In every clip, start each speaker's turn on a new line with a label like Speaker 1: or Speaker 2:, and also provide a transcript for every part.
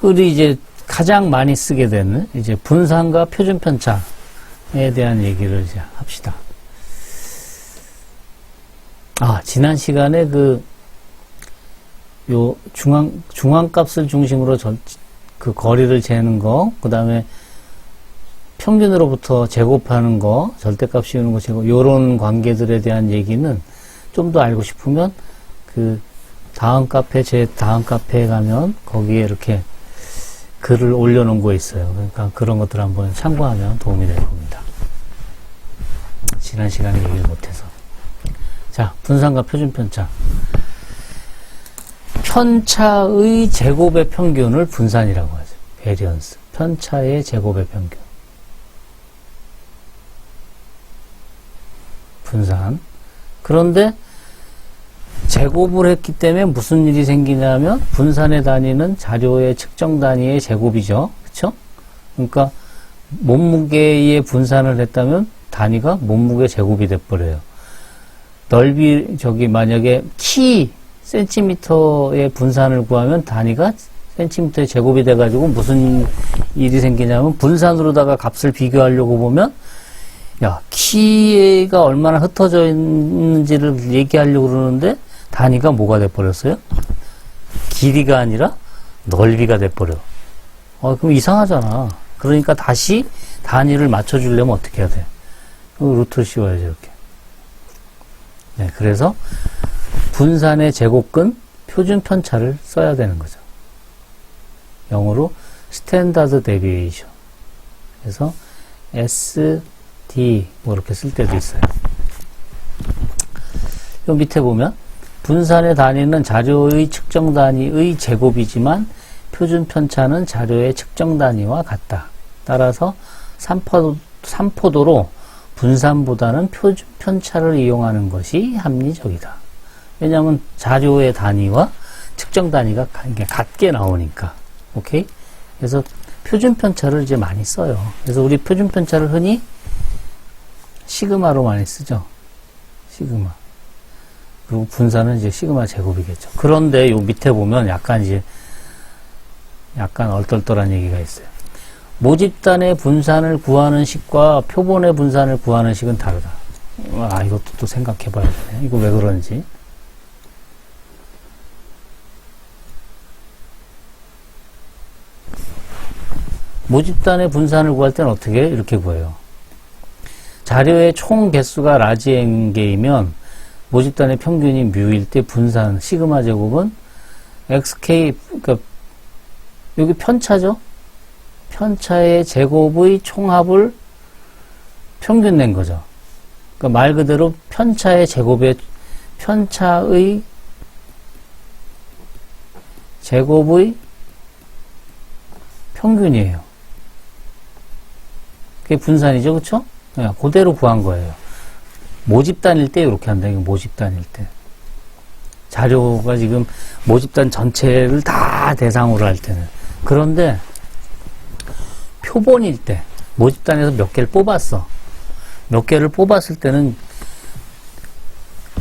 Speaker 1: 우리 이제 가장 많이 쓰게 되는 이제 분산과 표준 편차에 대한 얘기를 이제 합시다. 지난 시간에 요 중앙값을 중심으로 그 거리를 재는 거, 그 다음에 평균으로부터 제곱하는 거, 절대값 씌우는 거, 제곱, 요런 관계들에 대한 얘기는 좀 더 알고 싶으면 그 다음 카페, 제 다음 카페에 가면 거기에 이렇게 글을 올려놓은 거 있어요. 그러니까 그런 것들 한번 참고하면 도움이 될 겁니다. 지난 시간에 얘기를 못해서. 자, 분산과 표준 편차. 편차의 제곱의 평균을 분산이라고 하죠. 베리언스. 편차의 제곱의 평균. 분산. 그런데 제곱을 했기 때문에 무슨 일이 생기냐면 분산의 단위는 자료의 측정 단위의 제곱이죠. 그쵸? 그러니까 몸무게의 분산을 했다면 단위가 몸무게 제곱이 돼버려요. 넓이, 만약에 키, 센티미터의 분산을 구하면 단위가 센티미터의 제곱이 돼가지고 무슨 일이 생기냐면 분산으로다가 값을 비교하려고 보면 키가 얼마나 흩어져 있는지를 얘기하려고 그러는데 단위가 뭐가 돼버렸어요? 길이가 아니라 넓이가 돼버려. 그럼 이상하잖아. 그러니까 다시 단위를 맞춰주려면 어떻게 해야 돼? 루트를 씌워야지, 이렇게. 네, 그래서 분산의 제곱근 표준 편차를 써야 되는 거죠. 영어로 스탠다드 데비에이션. 그래서 SD 뭐 이렇게 쓸 때도 있어요. 요 밑에 보면 분산의 단위는 자료의 측정 단위의 제곱이지만 표준 편차는 자료의 측정 단위와 같다. 따라서 3포도로 분산보다는 표준 편차를 이용하는 것이 합리적이다. 왜냐하면 자료의 단위와 측정 단위가 같게 나오니까. 오케이? 그래서 표준 편차를 이제 많이 써요. 그래서 우리 표준 편차를 흔히 시그마로 많이 쓰죠. 시그마. 그리고 분산은 이제 시그마 제곱이겠죠. 그런데 요 밑에 보면 약간 얼떨떨한 얘기가 있어요. 모집단의 분산을 구하는 식과 표본의 분산을 구하는 식은 다르다. 이것도 또 생각해 봐야 되네. 이거 왜 그런지. 모집단의 분산을 구할 때는 어떻게 해? 이렇게 구해요. 자료의 총 개수가 라지 n개이면 모집단의 평균이 뮤일 때 분산 시그마 제곱은 xk, 그러니까 여기 편차죠? 편차의 제곱의 총합을 평균 낸 거죠. 그러니까 말 그대로 편차의 제곱의 평균이에요. 그게 분산이죠, 그쵸? 네, 그대로 구한 거예요. 모집단일 때 이렇게 한다. 이거 모집단일 때. 자료가 지금 모집단 전체를 다 대상으로 할 때는. 그런데 표본일 때 모집단에서 몇 개를 뽑았어. 몇 개를 뽑았을 때는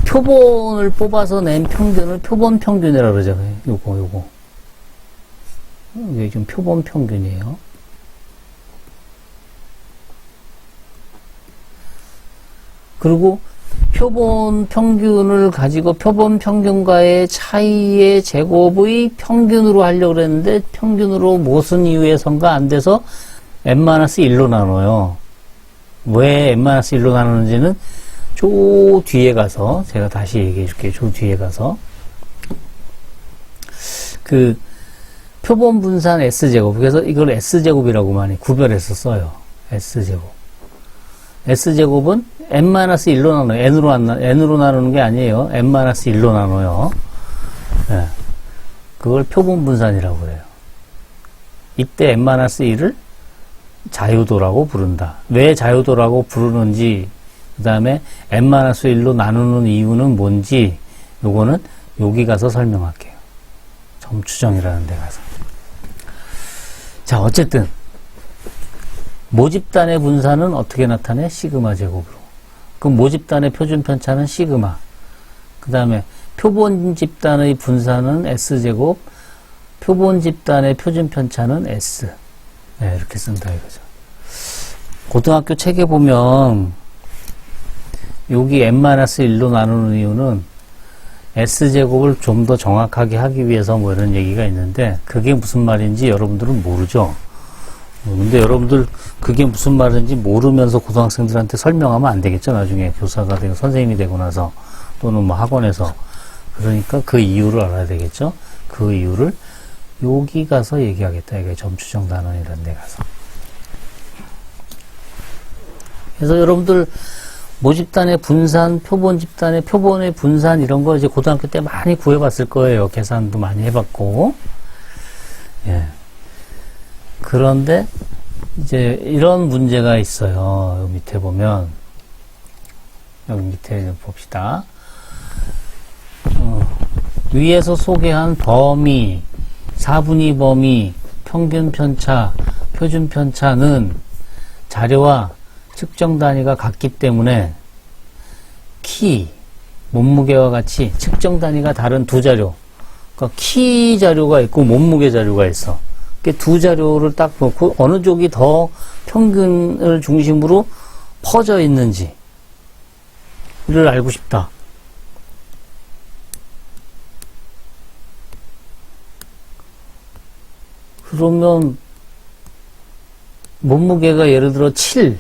Speaker 1: 표본을 뽑아서 낸 평균을 표본 평균이라고 그러죠. 요거. 이게 좀 표본 평균이에요. 그리고 표본 평균을 가지고 표본 평균과의 차이의 제곱의 평균으로 하려고 그랬는데 평균으로 무슨 이유에선가 안 돼서 n-1로 나눠요. 왜 n-1로 나누는지는 저 뒤에 가서 제가 다시 얘기해 줄게요. 저 뒤에 가서 그 표본 분산 S제곱, 그래서 이걸 S제곱이라고 많이 구별해서 써요. S제곱. S제곱은 n-1로 나눠요. n으로 나누는 게 아니에요. n-1로 나눠요. 네. 그걸 표본 분산이라고 해요. 이때 n-1을 자유도라고 부른다. 왜 자유도라고 부르는지, 그 다음에 n-1로 나누는 이유는 뭔지, 요거는 여기 가서 설명할게요. 점추정이라는 데 가서. 자, 어쨌든 모집단의 분산은 어떻게 나타내? 시그마 제곱으로. 그럼 모집단의 표준 편차는 시그마. 그 다음에 표본 집단의 분산은 S제곱, 표본 집단의 표준 편차는 S. 네, 이렇게 쓴다 이거죠. 고등학교 책에 보면 여기 n-1로 나누는 이유는 S제곱을 좀 더 정확하게 하기 위해서 뭐 이런 얘기가 있는데 그게 무슨 말인지 여러분들은 모르죠. 근데 여러분들 그게 무슨 말인지 모르면서 고등학생들한테 설명하면 안 되겠죠. 나중에 교사가 되고 선생님이 되고 나서 또는 뭐 학원에서. 그러니까 그 이유를 알아야 되겠죠. 그 이유를 여기 가서 얘기하겠다. 이게 점추정 단원 이런 데 가서. 그래서 여러분들 모집단의 분산, 표본 집단의 표본의 분산 이런 거 이제 고등학교 때 많이 구해봤을 거예요. 계산도 많이 해봤고. 예. 그런데 이제 이런 문제가 있어요. 여기 밑에 보면 여기 밑에 봅시다. 위에서 소개한 범위, 4분위 범위, 평균 편차, 표준 편차는 자료와 측정 단위가 같기 때문에 키, 몸무게와 같이 측정 단위가 다른 두 자료, 그러니까 키 자료가 있고 몸무게 자료가 있어. 두 자료를 딱 놓고 어느 쪽이 더 평균을 중심으로 퍼져 있는지를 알고 싶다. 그러면 몸무게가 예를 들어 7,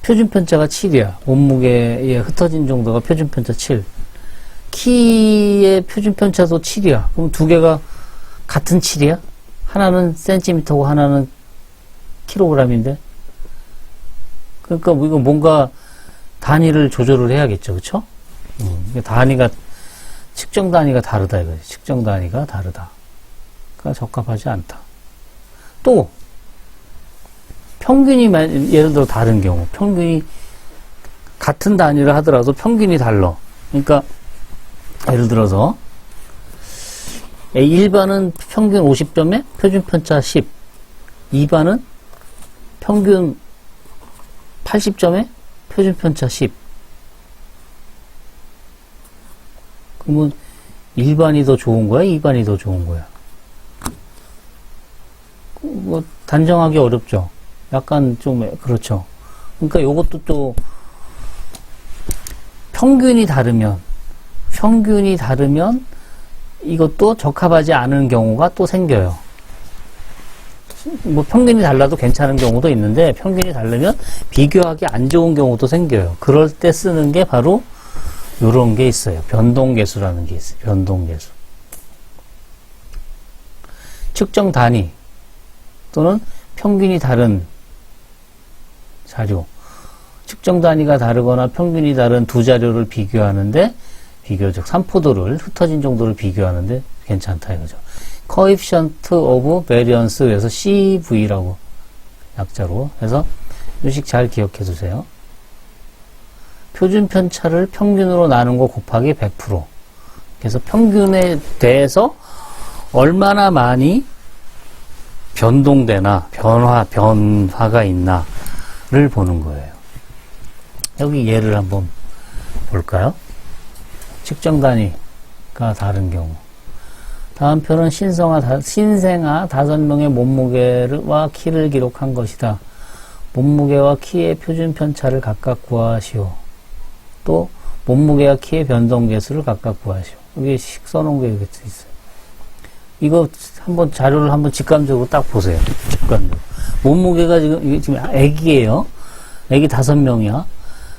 Speaker 1: 표준 편차가 7이야. 몸무게에 흩어진 정도가 표준 편차 7. 키의 표준 편차도 7이야. 그럼 두 개가 같은 7이야? 하나는 센티미터고 하나는 킬로그램인데. 그러니까 이거 뭔가 단위를 조절을 해야겠죠. 그쵸? 단위가, 측정 단위가 다르다 이거지. 측정 단위가 다르다. 그러니까 적합하지 않다. 또 평균이 예를 들어 다른 경우, 평균이 같은 단위를 하더라도 평균이 달라. 그러니까 예를 들어서 1반은 평균 50점에 표준 편차 10, 2반은 평균 80점에 표준 편차 10. 그러면 1반이 더 좋은 거야? 2반이 더 좋은 거야? 뭐 단정하기 어렵죠. 약간 좀 그렇죠. 그러니까 요것도 또 평균이 다르면 이것도 적합하지 않은 경우가 또 생겨요. 뭐 평균이 달라도 괜찮은 경우도 있는데 평균이 다르면 비교하기 안 좋은 경우도 생겨요. 그럴 때 쓰는 게 바로 요런 게 있어요. 변동계수라는 게 있어요. 변동계수. 측정 단위 또는 평균이 다른 자료, 측정 단위가 다르거나 평균이 다른 두 자료를 비교하는데 비교적 산포도를 흩어진 정도를 비교하는데 괜찮다 이거죠. Coefficient of Variance 그래서 CV라고 약자로 해서 이식 잘 기억해 두세요. 표준 편차를 평균으로 나눈 거 곱하기 100%. 그래서 평균에 대해서 얼마나 많이 변동되나 변화가 있나를 보는 거예요. 여기 예를 한번 볼까요? 측정 단위가 다른 경우. 다음 표는 신생아 5명의 몸무게와 키를 기록한 것이다. 몸무게와 키의 표준 편차를 각각 구하시오. 또 몸무게와 키의 변동 계수를 각각 구하시오. 여기 써놓은 게 이렇게 있어요. 이거 한번 자료를 한번 직감적으로 딱 보세요. 직감적으로. 몸무게가 지금 애기예요. 애기 5명이야.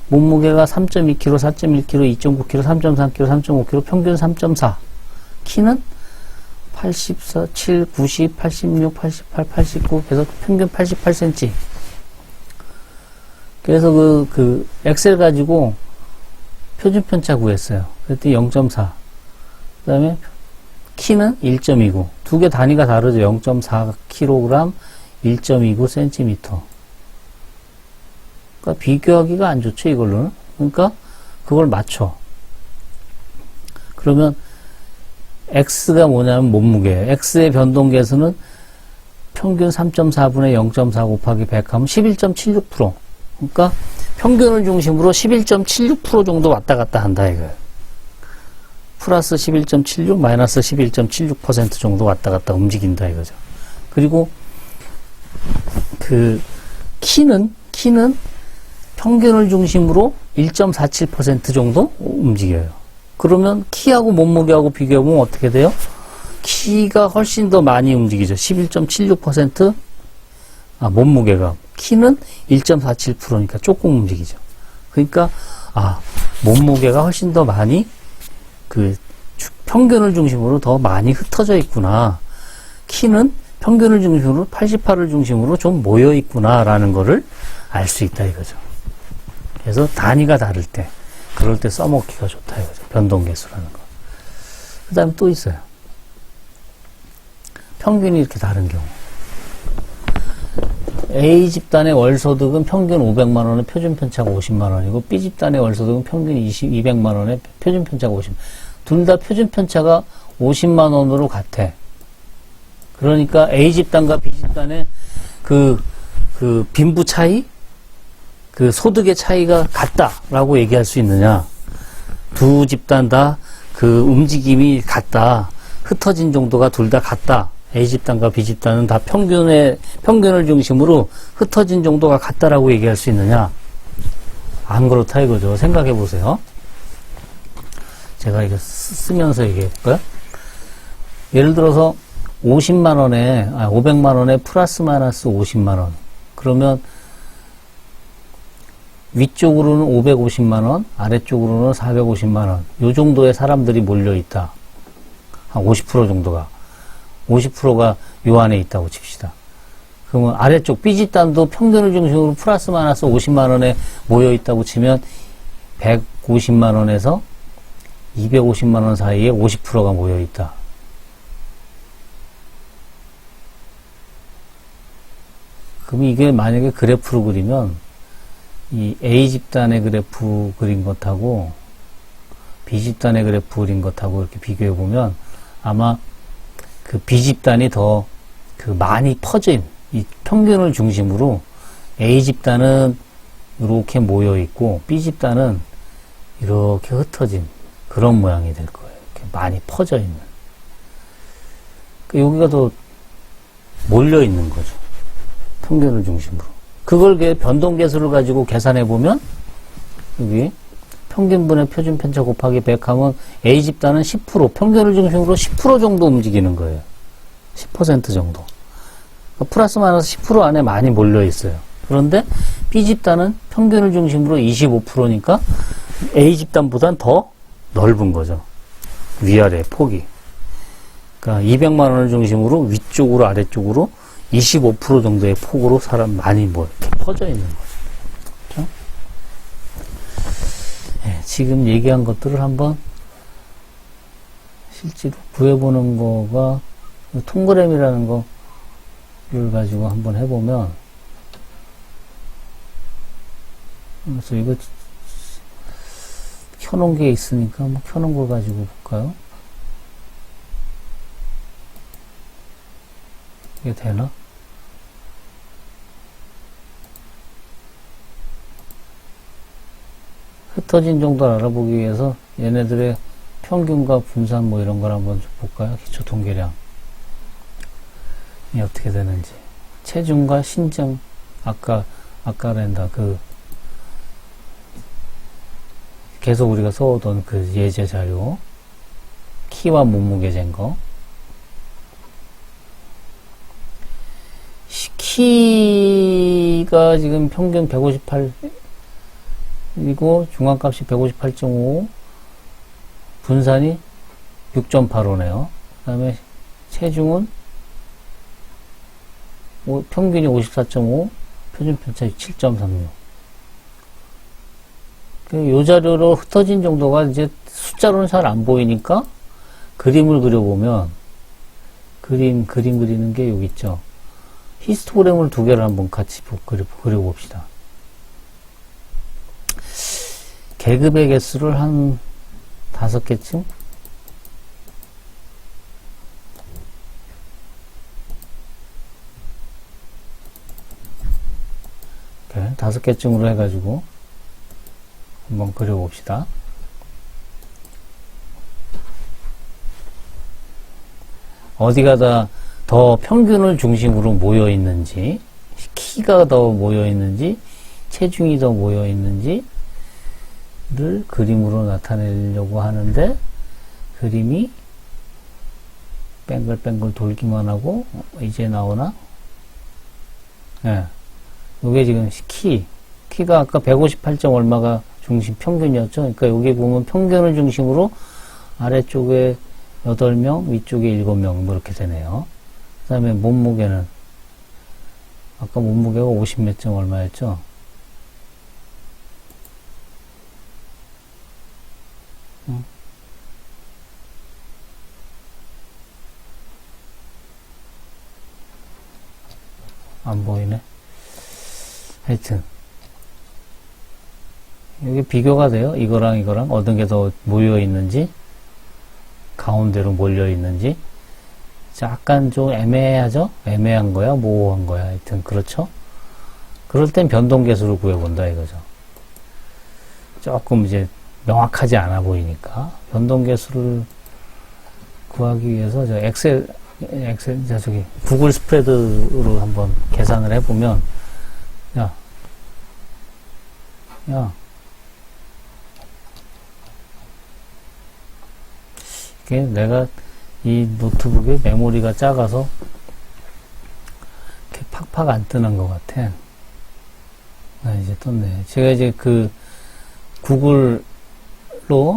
Speaker 1: 몸무게가 3.2kg, 4.1kg, 2.9kg, 3.3kg, 3.5kg, 평균 3.4. 키는 84, 7, 90, 86, 88, 89, 그래서 평균 88cm. 그래서 그 엑셀 가지고 표준 편차 구했어요. 그랬더니 0.4. 그 다음에 키는 1.29. 두 개 단위가 다르죠. 0.4kg, 1.29cm. 그러니까 비교하기가 안 좋죠, 이걸로는. 그러니까 그걸 맞춰. 그러면 X가 뭐냐면 몸무게. X의 변동계수는 평균 3.4분의 0.4 곱하기 100 하면 11.76%. 그러니까 평균을 중심으로 11.76% 정도 왔다 갔다 한다, 이거예요. 플러스 11.76, 마이너스 11.76% 정도 왔다 갔다 움직인다 이거죠. 그리고 그 키는 평균을 중심으로 1.47% 정도 움직여요. 그러면 키하고 몸무게하고 비교해보면 어떻게 돼요? 키가 훨씬 더 많이 움직이죠. 11.76%, 몸무게가. 키는 1.47%니까 조금 움직이죠. 그러니까, 몸무게가 훨씬 더 많이, 평균을 중심으로 더 많이 흩어져 있구나. 키는 평균을 중심으로 88을 중심으로 좀 모여 있구나라는 거를 알 수 있다 이거죠. 그래서 단위가 다를 때, 그럴 때 써먹기가 좋다 이거죠. 변동계수라는 거. 그 다음에 또 있어요. 평균이 이렇게 다른 경우. A 집단의 월소득은 평균 500만 원에 표준 편차가 50만 원이고 B 집단의 월소득은 평균 200만 원에 표준 편차가 50만 원. 둘 다 표준 편차가 50만 원으로 같아. 그러니까 A 집단과 B 집단의 그 빈부 차이, 그 소득의 차이가 같다라고 얘기할 수 있느냐? 두 집단 다 그 움직임이 같다. 흩어진 정도가 둘 다 같다. A 집단과 B 집단은 다 평균을 중심으로 흩어진 정도가 같다라고 얘기할 수 있느냐? 안 그렇다 이거죠. 생각해 보세요. 제가 이거 쓰면서 얘기해 볼까요? 예를 들어서 500만 원에 플러스 마이너스 50만 원. 그러면 위쪽으로는 550만 원, 아래쪽으로는 450만 원. 요 정도의 사람들이 몰려 있다. 한 50% 정도가. 50%가 요 안에 있다고 칩시다. 그러면 아래쪽 B집단도 평균을 중심으로 플러스 마이너스 50만 원에 모여 있다고 치면 150만 원에서 250만 원 사이에 50%가 모여 있다. 그럼 이게 만약에 그래프로 그리면 이 A 집단의 그래프 그린 것하고 B 집단의 그래프 그린 것하고 이렇게 비교해 보면 아마 그 B 집단이 더 그 많이 퍼진 이 평균을 중심으로 A 집단은 이렇게 모여 있고 B 집단은 이렇게 흩어진 그런 모양이 될 거예요. 이렇게 많이 퍼져 있는. 여기가 더 몰려 있는 거죠. 평균을 중심으로. 그걸 변동계수를 가지고 계산해 보면 여기 평균분의 표준 편차 곱하기 100 하면 A 집단은 10%, 평균을 중심으로 10% 정도 움직이는 거예요. 10% 정도. 플러스 마이너스 10% 안에 많이 몰려 있어요. 그런데 B 집단은 평균을 중심으로 25%니까 A 집단보단 더 넓은 거죠. 위아래 폭이. 그러니까 200만 원을 중심으로 위쪽으로 아래쪽으로 25% 정도의 폭으로 사람 많이 이렇게 퍼져 있는 거죠. 그렇죠? 네, 지금 얘기한 것들을 한번 실제로 구해보는 거가 통그램이라는 거를 가지고 한번 해보면 그래서 이거 켜놓은 게 있으니까 한번 켜놓은 걸 가지고 볼까요? 이게 되나? 흩어진 정도를 알아보기 위해서 얘네들의 평균과 분산 뭐 이런 걸 한번 볼까요? 기초 통계량. 이 어떻게 되는지. 체중과 신장, 아까 낸다. 계속 우리가 써오던 그 예제 자료. 키와 몸무게 잰 거. 키가 지금 평균 158이고 중앙값이 158.5, 분산이 6.85네요. 그 다음에 체중은 평균이 54.5, 표준 편차 7.36. 요 자료로 흩어진 정도가 이제 숫자로는 잘 안 보이니까 그림을 그려보면 그림 그리는 게 여기 있죠. 히스토그램을 두 개를 한번 같이 그려봅시다. 계급의 개수를 한 5개쯤? 이렇게 5개쯤으로 해가지고 한번 그려봅시다. 어디가 더 평균을 중심으로 모여 있는지, 키가 더 모여 있는지, 체중이 더 모여 있는지를 그림으로 나타내려고 하는데, 그림이 뱅글뱅글 돌기만 하고, 이제 나오나? 예. 요게 지금 키가 아까 158점 얼마가 중심 평균이었죠. 그러니까 여기 보면 평균을 중심으로 아래쪽에 8명, 위쪽에 7명, 뭐 이렇게 되네요. 그 다음에 몸무게는, 아까 몸무게가 50 몇 점 얼마였죠? 안 보이네. 하여튼 여기 비교가 돼요. 이거랑 어떤 게 더 모여 있는지, 가운데로 몰려 있는지. 약간 좀 애매하죠? 애매한 거야, 모호한 거야. 하여튼 그렇죠? 그럴 땐 변동계수를 구해본다 이거죠. 조금 이제 명확하지 않아 보이니까 변동계수를 구하기 위해서 저 엑셀 저기 구글 스프레드로 한번 계산을 해보면, 야 이게 내가 이 노트북에 메모리가 작아서 이렇게 팍팍 안 뜨는 것 같아. 이제 떴네. 제가 이제 그 구글로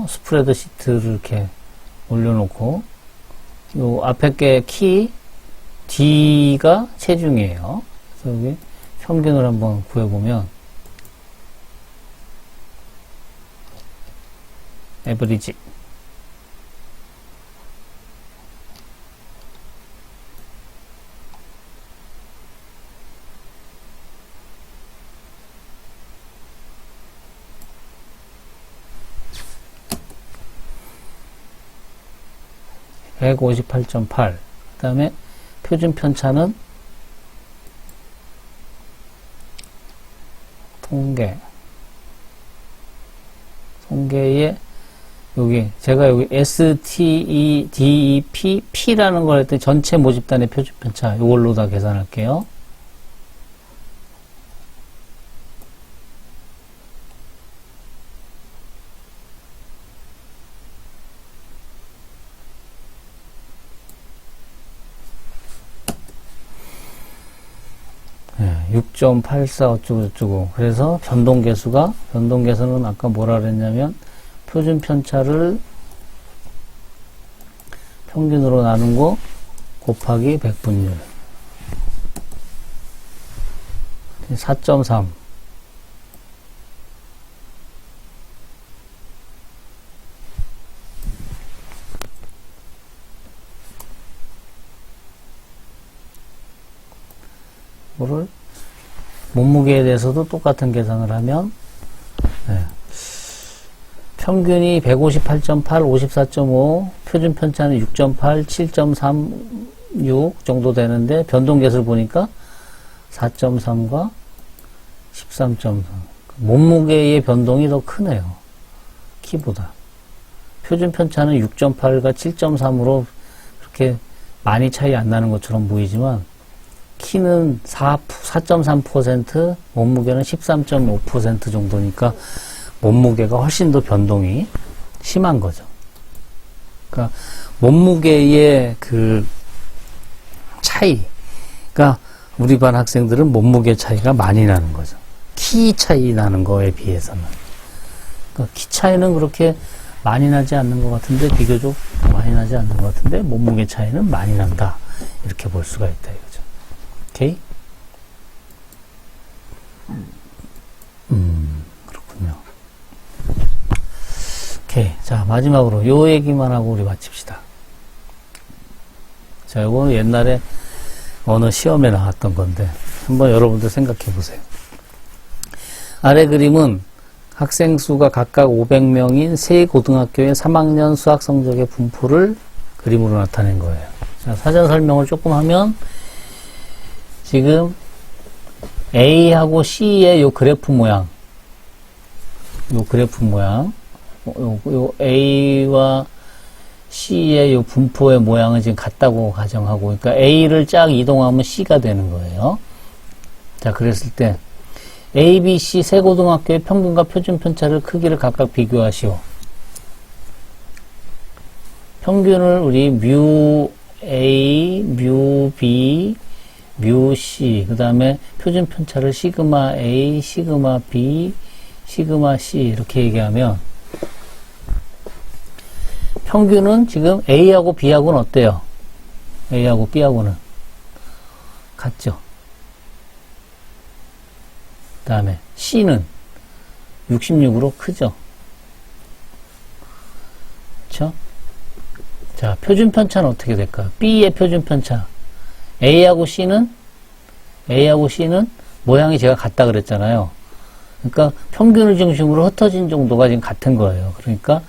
Speaker 1: 스프레드 시트를 이렇게 올려놓고, 요 앞에 게 키, D가 체중이에요. 그래서 여기 평균을 한번 구해보면, 에버리지. (158.8) 그 다음에 표준 편차는 통계에 여기 제가 여기 STEDEP P라는 걸 했더니 전체 모집단의 표준 편차 이걸로 다 계산할게요. 네, 6.84 어쩌고저쩌고. 그래서 변동계수는 아까 뭐라 그랬냐면 표준 편차를 평균으로 나눈 거 곱하기 100분율 4.3. 이거를 몸무게에 대해서도 똑같은 계산을 하면, 네. 평균이 158.8, 54.5, 표준 편차는 6.8, 7.36 정도 되는데 변동계수를 보니까 4.3과 13.3. 몸무게의 변동이 더 크네요. 키보다. 표준 편차는 6.8과 7.3으로 그렇게 많이 차이 안 나는 것처럼 보이지만 키는 4.3%, 몸무게는 13.5% 정도니까 몸무게가 훨씬 더 변동이 심한 거죠. 그러니까 몸무게의 그 차이, 그러니까 우리 반 학생들은 몸무게 차이가 많이 나는 거죠. 키 차이 나는 거에 비해서는. 그러니까 키 차이는 그렇게 많이 나지 않는 것 같은데, 비교적 많이 나지 않는 것 같은데 몸무게 차이는 많이 난다. 이렇게 볼 수가 있다 이거죠. 오케이? 그렇군요. 오케이. 자, 마지막으로 요 얘기만 하고 우리 마칩시다. 자, 이거는 옛날에 어느 시험에 나왔던 건데 한번 여러분들 생각해 보세요. 아래 그림은 학생 수가 각각 500명인 세 고등학교의 3학년 수학 성적의 분포를 그림으로 나타낸 거예요. 자, 사전 설명을 조금 하면, 지금 A하고 C의 요 그래프 모양, 요 A와 C의 이 분포의 모양은 지금 같다고 가정하고, 그러니까 A를 쫙 이동하면 C가 되는 거예요. 자, 그랬을 때 A, B, C 세 고등학교의 평균과 표준 편차를 크기를 각각 비교하시오. 평균을 우리 뮤 A, 뮤 B, 뮤 C, 그 다음에 표준 편차를 시그마 A, 시그마 B, 시그마 C 이렇게 얘기하면 평균은 지금 A하고 B하고는 어때요? A하고 B하고는 같죠? 그 다음에 C는 66으로 크죠? 그쵸? 자, 표준 편차는 어떻게 될까요? B의 표준 편차. A하고 C는 모양이 제가 같다 그랬잖아요. 그러니까 평균을 중심으로 흩어진 정도가 지금 같은 거예요. 그러니까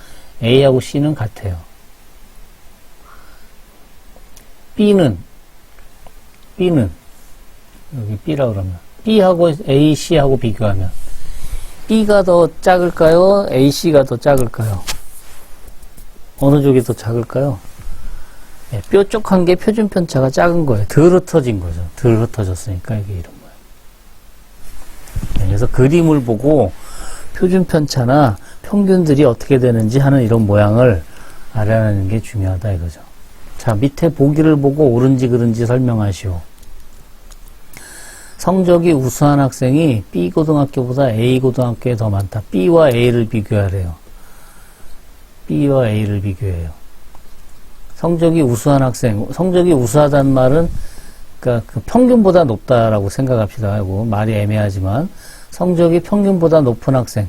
Speaker 1: A하고 C는 같아요. B는 여기 B라 그러면 B하고 A, C하고 비교하면 B가 더 작을까요? A, C가 더 작을까요? 어느 쪽이 더 작을까요? 네, 뾰족한 게 표준 편차가 작은 거예요. 덜 흩어진 거죠. 덜 흩어졌으니까 이게 이런 거예요. 네, 그래서 그림을 보고 표준 편차나 평균들이 어떻게 되는지 하는 이런 모양을 알아내는 게 중요하다 이거죠. 자, 밑에 보기를 보고 옳은지 그른지 설명하시오. 성적이 우수한 학생이 B 고등학교보다 A 고등학교에 더 많다. B와 A를 비교하래요. B와 A를 비교해요. 성적이 우수한 학생, 성적이 우수하다는 말은 그러니까 그 평균보다 높다라고 생각합시다 하고 말이 애매하지만 성적이 평균보다 높은 학생,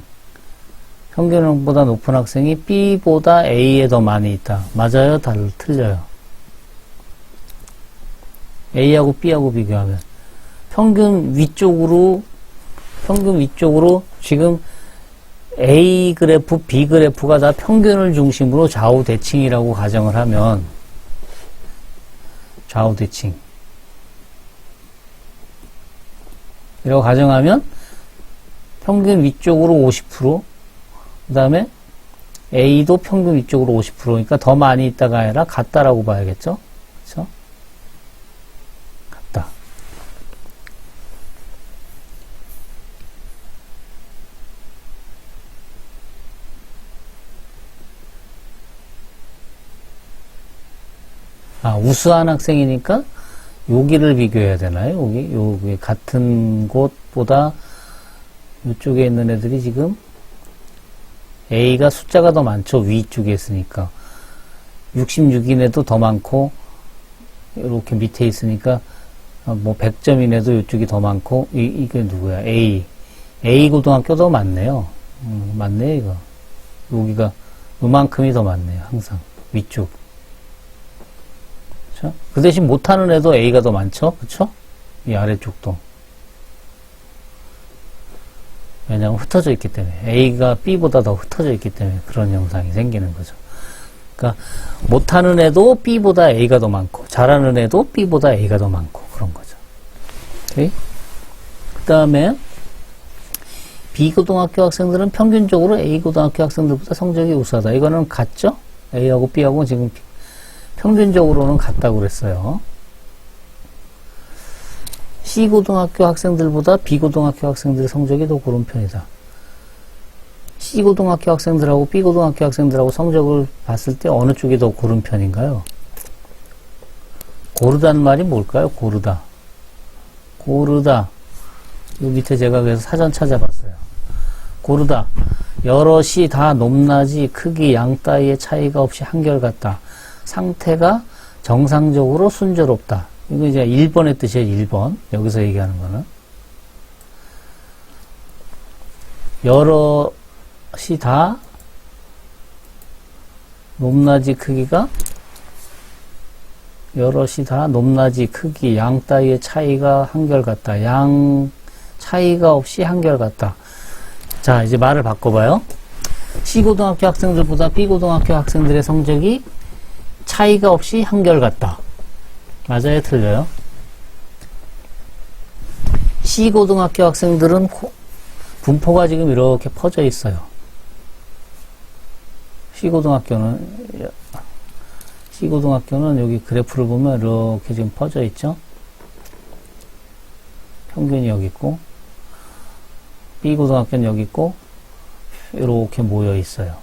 Speaker 1: 평균보다 높은 학생이 B보다 A에 더 많이 있다. 맞아요? 틀려요? A하고 B하고 비교하면 평균 위쪽으로 지금 A 그래프, B 그래프가 다 평균을 중심으로 좌우 대칭이라고 가정을 하면 좌우 대칭 이라고 가정하면 평균 위쪽으로 50%, 그 다음에 A도 평균 위쪽으로 50%니까 더 많이 있다가 아니라 같다라고 봐야겠죠? 그렇죠? 같다. 아, 우수한 학생이니까 여기를 비교해야 되나요? 여기 같은 곳보다 이쪽에 있는 애들이 지금 A가 숫자가 더 많죠. 위쪽에 있으니까 66인 애도 더 많고 이렇게 밑에 있으니까 뭐 100점인 애도 이쪽이 더 많고 이게 누구야? A 고등학교 더 많네요. 맞네요 이거. 여기가 이만큼이 더 많네요. 항상 위쪽. 그쵸? 그 대신 못하는 애도 A가 더 많죠? 그쵸? 이 아래쪽도. 왜냐하면 흩어져 있기 때문에. A가 B보다 더 흩어져 있기 때문에 그런 현상이 생기는 거죠. 그러니까 못하는 애도 B보다 A가 더 많고 잘하는 애도 B보다 A가 더 많고 그런 거죠. 오케이? 그 다음에 B고등학교 학생들은 평균적으로 A고등학교 학생들보다 성적이 우수하다. 이거는 같죠? A하고 B하고 지금 평균적으로는 같다고 그랬어요. C고등학교 학생들보다 B고등학교 학생들의 성적이 더 고른 편이다. C고등학교 학생들하고 B고등학교 학생들하고 성적을 봤을 때 어느 쪽이 더 고른 편인가요? 고르다는 말이 뭘까요? 고르다. 요 밑에 제가 그래서 사전 찾아봤어요. 고르다. 여럿이 다 높낮이, 크기, 양 따위의 차이가 없이 한결같다. 상태가 정상적으로 순조롭다. 이거 이제 1번의 뜻이에요, 1번. 여기서 얘기하는 거는. 여럿이 다 높낮이 크기가 높낮이 크기, 양 따위의 차이가 한결같다. 양 차이가 없이 한결같다. 자, 이제 말을 바꿔봐요. C고등학교 학생들보다 B고등학교 학생들의 성적이 차이가 없이 한결같다. 맞아요? 틀려요? C고등학교 학생들은 분포가 지금 이렇게 퍼져 있어요. C고등학교는 C고등학교는 여기 그래프를 보면 이렇게 지금 퍼져 있죠. 평균이 여기 있고, B고등학교는 여기 있고, 이렇게 모여 있어요.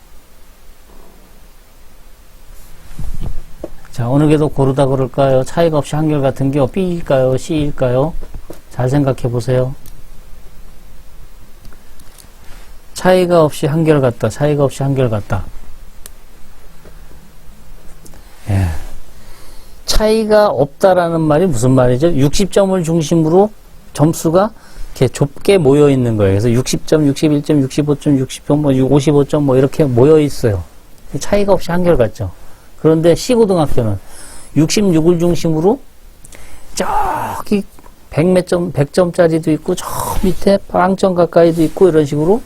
Speaker 1: 자, 어느 게 더 고르다 그럴까요? 차이가 없이 한결같은 게 B일까요? C일까요? 잘 생각해 보세요. 차이가 없이 한결같다. 차이가 없이 한결같다. 예. 차이가 없다라는 말이 무슨 말이죠? 60점을 중심으로 점수가 이렇게 좁게 모여 있는 거예요. 그래서 60점, 61점, 65점, 60점, 뭐 55점 뭐 이렇게 모여 있어요. 차이가 없이 한결같죠. 그런데 C고등학교는 66을 중심으로 저기 100몇 점, 100점짜리도 있고 저 밑에 0점 가까이도 있고 이런 식으로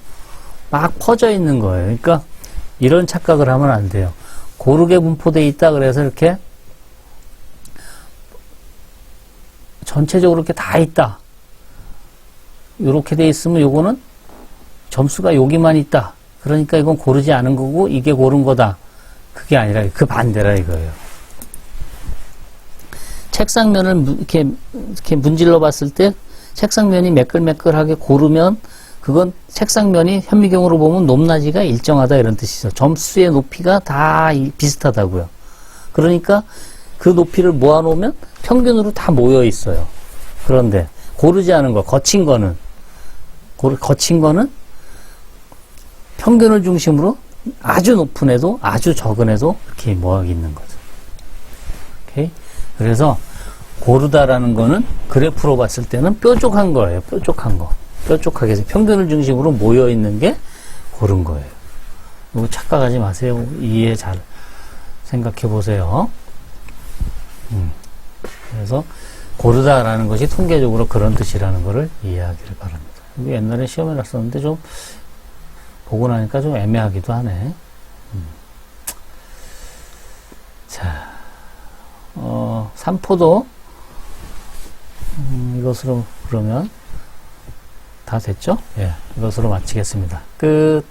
Speaker 1: 막 퍼져 있는 거예요. 그러니까 이런 착각을 하면 안 돼요. 고르게 분포되어 있다 그래서 이렇게 전체적으로 이렇게 다 있다. 이렇게 돼 있으면 요거는 점수가 여기만 있다. 그러니까 이건 고르지 않은 거고 이게 고른 거다. 그게 아니라 그 반대라 이거예요. 책상면을 이렇게 문질러 봤을 때 책상면이 매끌매끌하게 고르면 그건 책상면이 현미경으로 보면 높낮이가 일정하다 이런 뜻이죠. 점수의 높이가 다 비슷하다고요. 그러니까 그 높이를 모아놓으면 평균으로 다 모여 있어요. 그런데 고르지 않은 거, 거친 거는 평균을 중심으로 아주 높은 애도 아주 적은 애도 이렇게 모여 있는 거죠. 오케이? 그래서 고르다라는 거는 그래프로 봤을 때는 뾰족한 거예요. 뾰족한 거. 뾰족하게 해서 평균을 중심으로 모여 있는 게 고른 거예요. 이거 착각하지 마세요. 이해 잘 생각해 보세요. 그래서 고르다라는 것이 통계적으로 그런 뜻이라는 것을 이해하기를 바랍니다. 이게 옛날에 시험에 났었는데 좀 보고 나니까 좀 애매하기도 하네. 자, 삼포도 이것으로 그러면 다 됐죠? 예, 이것으로 마치겠습니다. 끝.